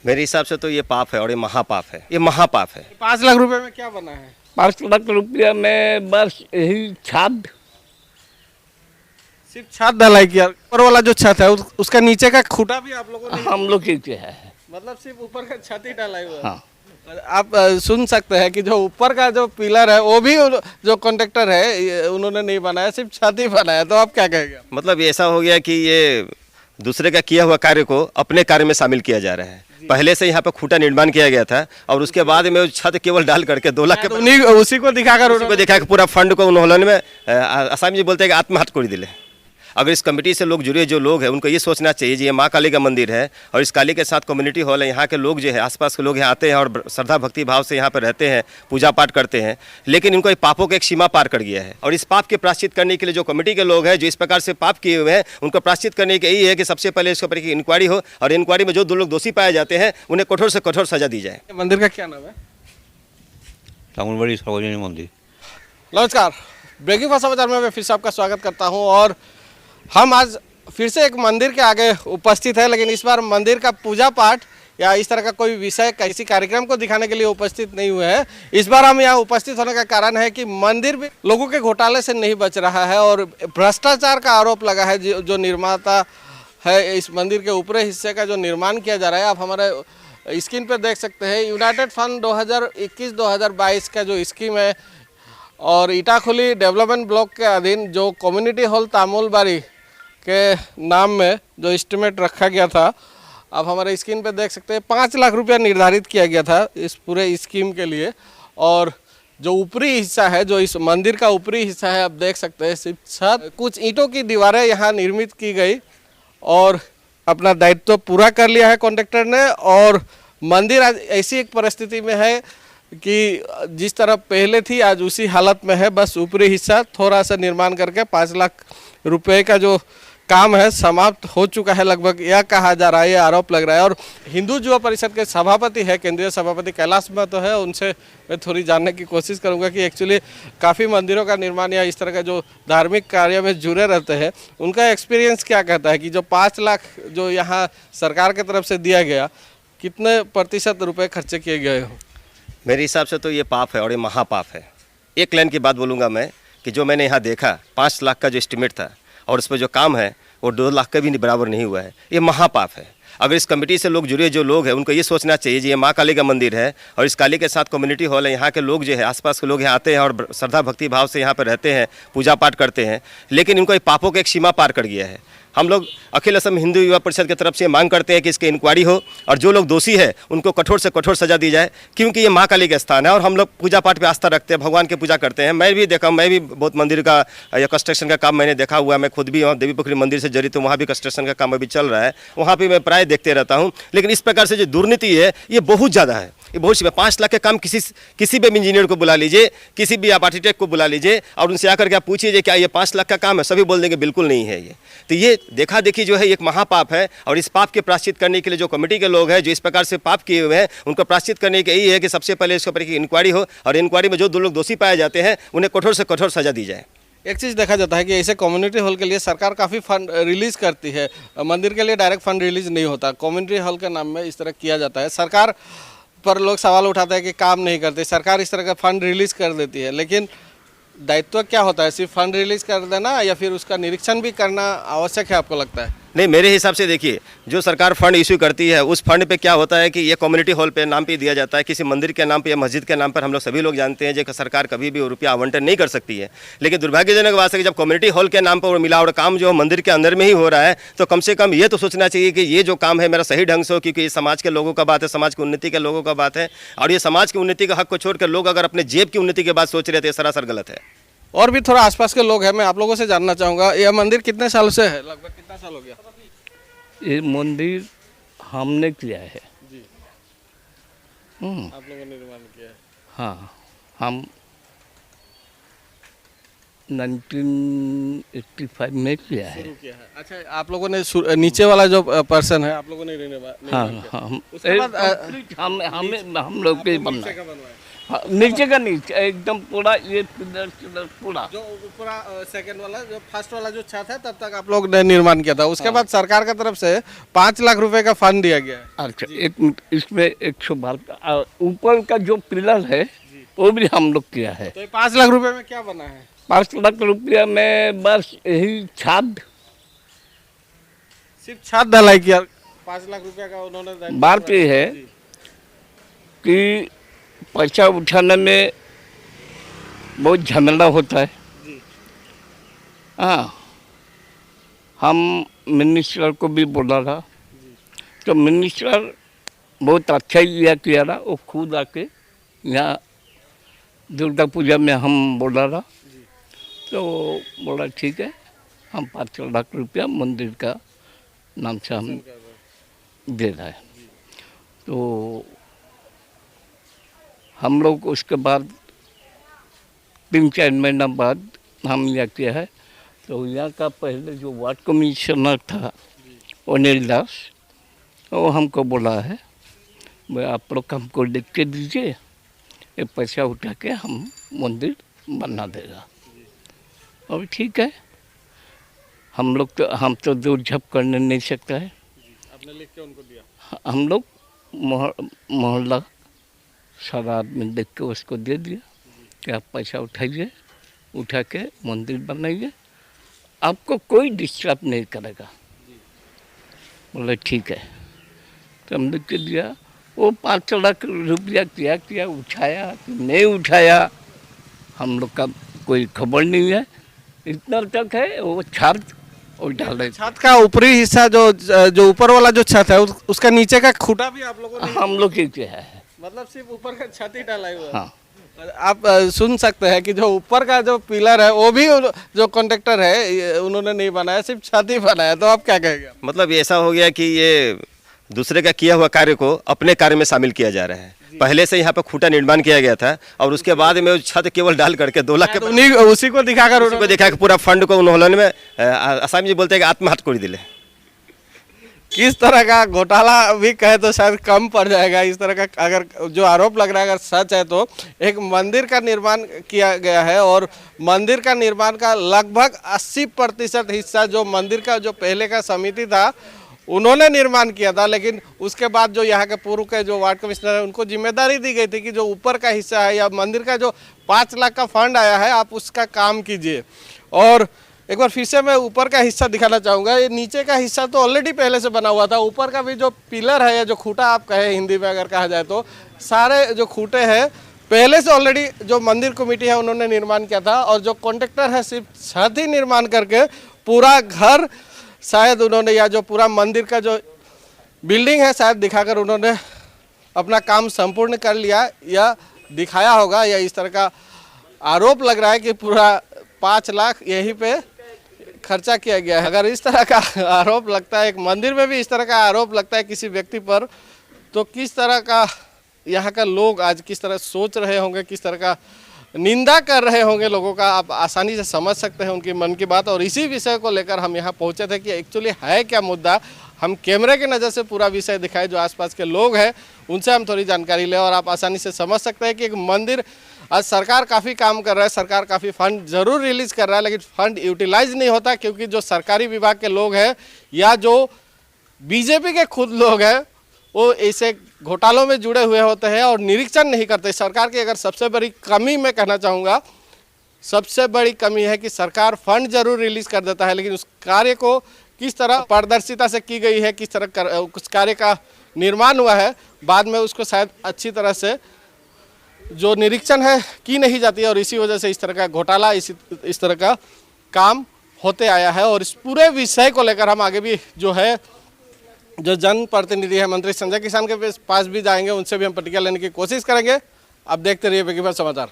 मेरे हिसाब से तो ये पाप है और ये महापाप है, ये महापाप है। 5 लाख रुपए में क्या बना है? 5 लाख रुपया में बस यही छत। सिर्फ छत ढलाई किया, ऊपर वाला जो छत है उसका नीचे का खूंटा भी आप लोगों ने, हम लोग के है। मतलब सिर्फ ऊपर का छत ही ढलाई हुआ है। हाँ, आप सुन सकते हैं कि जो ऊपर का जो पिलर है वो भी जो कॉन्ट्रैक्टर है उन्होंने नहीं बनाया, सिर्फ छत ही बनाया। तो आप क्या कहेंगे? मतलब ये ऐसा हो गया कि ये दूसरे का किया हुआ कार्य को अपने कार्य में शामिल किया जा रहा है। पहले से यहाँ पे खूंटा निर्माण किया गया था और उसके बाद में वो छत केवल डाल करके 2 लाख के उसी को दिखाकर को देखा कि पूरा फंड को उन्होंने में आसामी जी बोलते हैं कि आत्महत्या कर दिले। अगर इस कमेटी से लोग जुड़े जो लोग हैं उनको ये सोचना चाहिए जी ये माँ काली का मंदिर है और इस काली के साथ कम्युनिटी हॉल है। यहाँ के लोग जो है आसपास के लोग यहाँ आते हैं और श्रद्धा भक्ति भाव से यहाँ पर रहते हैं, पूजा पाठ करते हैं, लेकिन इनको पापों की एक सीमा पार कर गया है। और इस पाप के प्रायश्चित करने के लिए जो कमेटी के लोग हैं जो इस प्रकार से पाप किए हुए हैं उनको प्रायश्चित करने के यही है कि सबसे पहले इसके ऊपर की इंक्वायरी हो और इंक्वायरी में जो 2 लोग दोषी पाए जाते हैं उन्हें कठोर से कठोर सजा दी जाए। मंदिर का क्या नाम है? तामुलबाड़ी सार्वजनिक मंदिर। नमस्कार, ब्रेकिंग फास्ट समाचार में मैं फिर से आपका स्वागत करता हूं और हम आज फिर से एक मंदिर के आगे उपस्थित है, लेकिन इस बार मंदिर का पूजा पाठ या इस तरह का कोई विषय किसी कार्यक्रम को दिखाने के लिए उपस्थित नहीं हुए हैं। इस बार हम यहाँ उपस्थित होने का कारण है कि मंदिर भी लोगों के घोटाले से नहीं बच रहा है और भ्रष्टाचार का आरोप लगा है। जो निर्माता है इस मंदिर के ऊपरी हिस्से का जो निर्माण किया जा रहा है, आप हमारे स्क्रीन पर देख सकते हैं। यूनाइटेड फंड 2021-2022 का जो स्कीम है और इटाखुली डेवलपमेंट ब्लॉक के अधीन जो कम्युनिटी हॉल तामुलबाड़ी के नाम में जो एस्टिमेट रखा गया था, आप हमारे स्क्रीन पे देख सकते हैं 5 लाख रुपया निर्धारित किया गया था इस पूरे स्कीम के लिए। और जो ऊपरी हिस्सा है, जो इस मंदिर का ऊपरी हिस्सा है, आप देख सकते हैं सिर्फ छत, कुछ ईंटों की दीवारें यहाँ निर्मित की गई और अपना दायित्व पूरा कर लिया है कॉन्ट्रैक्टर ने। और मंदिर आज ऐसी एक परिस्थिति में है कि जिस तरह पहले थी आज उसी हालत में है। बस ऊपरी हिस्सा थोड़ा सा निर्माण करके 5 लाख रुपए का जो काम है समाप्त हो चुका है लगभग, यह कहा जा रहा है, ये आरोप लग रहा है। और हिंदू युवा परिषद के सभापति है, केंद्रीय सभापति कैलाश महतो है, उनसे मैं थोड़ी जानने की कोशिश करूंगा कि एक्चुअली काफ़ी मंदिरों का निर्माण या इस तरह का जो धार्मिक कार्य में जुड़े रहते हैं उनका एक्सपीरियंस क्या कहता है कि जो 5 लाख जो यहाँ सरकार की तरफ से दिया गया, कितने प्रतिशत रुपये खर्चे किए गए हो? मेरे हिसाब से तो ये पाप है और ये महापाप है। एक लाइन की बात बोलूँगा मैं कि जो मैंने यहाँ देखा 5 लाख का जो एस्टिमेट था और उस पर जो काम है वो 2 लाख का भी बराबर नहीं हुआ है, ये महापाप है। अगर इस कमेटी से लोग जुड़े जो लोग हैं उनको ये सोचना चाहिए जी ये माँ काली का मंदिर है और इस काली के साथ कम्युनिटी हॉल है। यहाँ के लोग जो है आसपास के लोग यहाँ आते हैं और श्रद्धा भक्ति भाव से यहाँ पर रहते हैं, पूजा पाठ करते हैं, लेकिन इनको पापों के एक सीमा पार कर गया है। हम लोग अखिल असम हिंदू युवा परिषद की तरफ से मांग करते हैं कि इसकी इंक्वायरी हो और जो लोग दोषी है उनको कठोर से कठोर सजा दी जाए, क्योंकि ये माँ काली का स्थान है और हम लोग पूजा पाठ पे आस्था रखते हैं, भगवान की पूजा करते हैं। मैं भी देखा, मैं भी बहुत मंदिर का या कंस्ट्रक्शन का काम मैंने देखा हुआ है। मैं खुद भी वहाँ देवी पोखरी मंदिर से जड़ित हूँ, वहाँ भी कंस्ट्रक्शन का काम अभी चल रहा है, वहाँ पर मैं प्राय देखते रहता हूँ। लेकिन इस प्रकार से जो दुर्नीति है ये बहुत ज़्यादा है, ये बहुत सी 5 लाख के काम किसी भी इंजीनियर को बुला लीजिए, किसी भी आप आर्किटेक्ट को बुला लीजिए और उनसे आकर के आप पूछिए क्या ये 5 लाख का काम है, सभी बोल देंगे बिल्कुल नहीं है ये। तो ये देखा देखी जो है एक महापाप है और इस पाप के प्रायश्चित करने के लिए जो कमेटी के लोग हैं जो इस प्रकार से पाप किए हुए हैं उनको प्रायश्चित करने के यही है कि सबसे पहले इसके ऊपर की इंक्वायरी हो और इंक्वायरी में जो 2 लोग दोषी पाए जाते हैं उन्हें कठोर से कठोर सजा दी जाए। एक चीज़ देखा जाता है कि ऐसे कम्युनिटी हॉल के लिए सरकार काफ़ी फंड रिलीज़ करती है, मंदिर के लिए डायरेक्ट फंड रिलीज नहीं होता, कम्युनिटी हॉल के नाम में इस तरह किया जाता है। सरकार पर लोग सवाल उठाते हैं कि काम नहीं करते, सरकार इस तरह का फंड रिलीज़ कर देती है, लेकिन दायित्व क्या होता है? सिर्फ फंड रिलीज़ कर देना या फिर उसका निरीक्षण भी करना आवश्यक है, आपको लगता है? नहीं, मेरे हिसाब से देखिए जो सरकार फंड इश्यू करती है उस फंड पे क्या होता है कि ये कम्युनिटी हॉल पे नाम पे दिया जाता है, किसी मंदिर के नाम पे या मस्जिद के नाम पर। हम लोग सभी लोग जानते हैं कि सरकार कभी भी रुपया आवंटन नहीं कर सकती है, लेकिन दुर्भाग्यजनक बात है कि जब कम्युनिटी हॉल के नाम पर मिला और काम जो मंदिर के अंदर में ही हो रहा है तो कम से कम ये तो सोचना चाहिए कि ये जो काम है मेरा सही ढंग से हो, क्योंकि ये समाज के लोगों का बात है, समाज की उन्नति के लोगों का बात है और ये समाज की उन्नति का हक को छोड़कर लोग अगर अपने जेब की उन्नति की बात सोच रहे थे, सरासर गलत है। और भी थोड़ा आसपास के लोग हैं, मैं आप लोगों से जानना चाहूँगा यह मंदिर कितने साल से है, लगभग कितना साल हो गया? ये मंदिर हमने किया है जी। आप लोगों ने निर्माण किया है? हाँ, हम 1985 में किया है। शुरू किया है। अच्छा, आप लोगों ने नीचे वाला जो पर्सन है आप लोगों ने निर्माण हाँ किया? हाँ, उसके बाद हम लोग के बनना है। हाँ, नीचे का नीचे एकदम पूरा ये पिलर पूरा। जो पूरा सेकंड वाला जो फर्स्ट वाला जो छत है तब तक आप लोग ने निर्माण किया था, उसके बाद सरकार की तरफ से 5 लाख रुपए का फंड दिया गया है। अच्छा, एक मिनट, इसमें 112 ऊपर का जो पिलर है वो भी हम लोग किया है। तो ये 5 लाख रुपए में क्या बना है? 5 लाख रुपया में बस यही छत सिर्फ छत ढलाई किया, 5 लाख रुपए का उन्होंने बात ये है कि पैसा उठाने में बहुत झमेला होता है। हाँ, हम मिनिस्टर को भी बोला था, तो मिनिस्टर बहुत अच्छा ही किया था। वो खुद आके यहाँ दुर्गा पूजा में हम बोला था, तो बोला ठीक है, हम 5 लाख रुपया मंदिर का नाम से हम दे रहे हैं। तो हम लोग उसके बाद 3-4 महीना बाद हम यहाँ किया है। तो यहाँ का पहले जो वार्ड कमिश्नर था अनिल दास, वो हमको बोला है भाई आप लोग हमको लिख के दीजिए, ये पैसा उठा के हम मंदिर बना देगा। और ठीक है, हम तो दूर झप करने नहीं सकता है। आपने लिख के उनको दिया? हम लोग मोहल्ला सारा आदमी देख के उसको दे दिया कि आप पैसा उठाइए, उठा के मंदिर बनाइए, आपको कोई डिस्टर्ब नहीं करेगा। बोले ठीक है, तो हम लिख के दिया। वो 5 लाख रुपया क्या उठाया कि नहीं उठाया, हम लोग का कोई खबर नहीं है। इतना तक है वो छत और डाले। छत का ऊपरी हिस्सा जो ऊपर वाला जो छत है उसका नीचे का खूंटा भी आप लोगों ने, हम लोग ही किया है। मतलब सिर्फ ऊपर का छत ही डाला हुआ है। हाँ, आप सुन सकते हैं कि जो ऊपर का जो पिलर है वो भी जो कॉन्ट्रैक्टर है उन्होंने नहीं बनाया, सिर्फ छत ही बनाया। तो आप क्या कहेंगे? मतलब ऐसा हो गया कि ये दूसरे का किया हुआ कार्य को अपने कार्य में शामिल किया जा रहा है। पहले से यहाँ पर खूंटा निर्माण किया गया था और उसके बाद में छत केवल डाल करके 2 लाख के उसी को दिखाकर को देखा कि पूरा फंड को उन्होंने में आसामी जी बोलते हैं कि आत्महत्या कर दिले। किस तरह का घोटाला भी कहे तो शायद कम पड़ जाएगा। इस तरह का अगर जो आरोप लग रहा है अगर सच है तो एक मंदिर का निर्माण किया गया है और मंदिर का निर्माण का लगभग 80% हिस्सा जो मंदिर का जो पहले का समिति था उन्होंने निर्माण किया था, लेकिन उसके बाद जो यहाँ के पूर्व के जो वार्ड कमिश्नर है उनको जिम्मेदारी दी गई थी कि जो ऊपर का हिस्सा है या मंदिर का जो 5 लाख का फंड आया है आप उसका काम कीजिए। और एक बार फिर से मैं ऊपर का हिस्सा दिखाना चाहूँगा। ये नीचे का हिस्सा तो ऑलरेडी पहले से बना हुआ था, ऊपर का भी जो पिलर है या जो खूंटा आप कहे हिंदी में अगर कहा जाए तो सारे जो खूंटे हैं पहले से ऑलरेडी जो मंदिर कमेटी है उन्होंने निर्माण किया था। और जो कॉन्ट्रैक्टर है सिर्फ छत ही निर्माण करके पूरा घर शायद उन्होंने या जो पूरा मंदिर का जो बिल्डिंग है शायद दिखाकर उन्होंने अपना काम संपूर्ण कर लिया या दिखाया होगा, या इस तरह का आरोप लग रहा है कि पूरा 5 लाख यहीं पे खर्चा किया गया है। अगर इस तरह का आरोप लगता है, एक मंदिर में भी इस तरह का आरोप लगता है किसी व्यक्ति पर, तो किस तरह का यहाँ का लोग आज किस तरह सोच रहे होंगे, किस तरह का निंदा कर रहे होंगे लोगों का, आप आसानी से समझ सकते हैं उनकी मन की बात। और इसी विषय को लेकर हम यहाँ पहुँचे थे कि एक्चुअली है क्या मुद्दा। हम कैमरे की नज़र से पूरा विषय दिखाए, जो आसपास के लोग हैं उनसे हम थोड़ी जानकारी लें और आप आसानी से समझ सकते हैं कि एक मंदिर आज सरकार काफ़ी काम कर रहा है, सरकार काफ़ी फंड ज़रूर रिलीज़ कर रहा है, लेकिन फंड यूटिलाइज नहीं होता क्योंकि जो सरकारी विभाग के लोग हैं या जो बीजेपी के खुद लोग हैं वो ऐसे घोटालों में जुड़े हुए होते हैं और निरीक्षण नहीं करते। सरकार की अगर सबसे बड़ी कमी मैं कहना चाहूँगा, सबसे बड़ी कमी है कि सरकार फंड जरूर रिलीज़ कर देता है, लेकिन उस कार्य को किस तरह पारदर्शिता से की गई है, किस तरह उस कार्य का निर्माण हुआ है, बाद में उसको शायद अच्छी तरह से जो निरीक्षण है की नहीं जाती है। और इसी वजह से इस तरह का घोटाला, इस तरह का काम होते आया है। और इस पूरे विषय को लेकर हम आगे भी जो है जो जनप्रतिनिधि है मंत्री संजय किसान के पास भी जाएंगे, उनसे भी हम प्रतिक्रिया लेने की कोशिश करेंगे। आप देखते रहिए विज्ञापन समाचार।